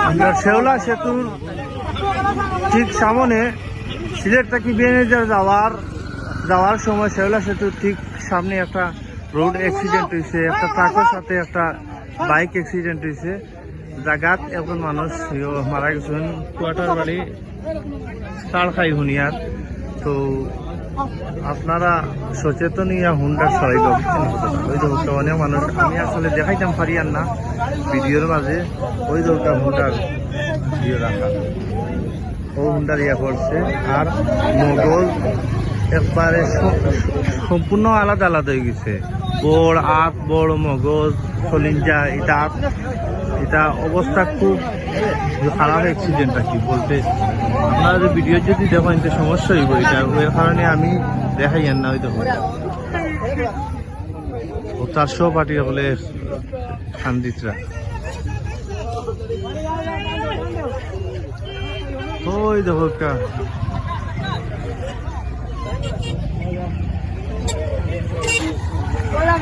আমরা শেওলা সেতুর ঠিক সামনে সিলেট থেকে বিয়ানীবাজার যাওয়ার সময় শেওলা সেতুর ঠিক সামনে একটা রোড অ্যাক্সিডেন্ট হয়েছে, একটা ট্রাকের সাথে একটা বাইক অ্যাক্সিডেন্ট হয়েছে। জায়গাত এখন মানুষ মারা গেছেন, কোয়ার্টার বাড়ি তার খাই হুনিয়ার। তো আপনারা সচেতন ইয়া হুন্ডার সরাই ওই দৌড়টা অনেক মানুষ, আমি আসলে দেখাইতাম পারি আর না ভিডিওর মাঝে। ওই দৌড়টা হুন্ডার ভিডিও রাখা, ও হুন্ডার ইয়া করছে। আর মগজ একবারে সম্পূর্ণ আলাদা আলাদা হয়ে গেছে, বড় আখ, বড় মগজ, সলিঞ্জা, এটা অবস্থা খুব খারাপ অ্যাক্সিডেন্ট আর কি বলতে। আপনারা যে ভিডিও যদি দেখেন তো সমস্যা হইব, এটা এর কারণে আমি দেখাই না। ওই দেখো ও তার সহপাঠী বলে সান্দিতরা, ওই দেখো একটা Hola,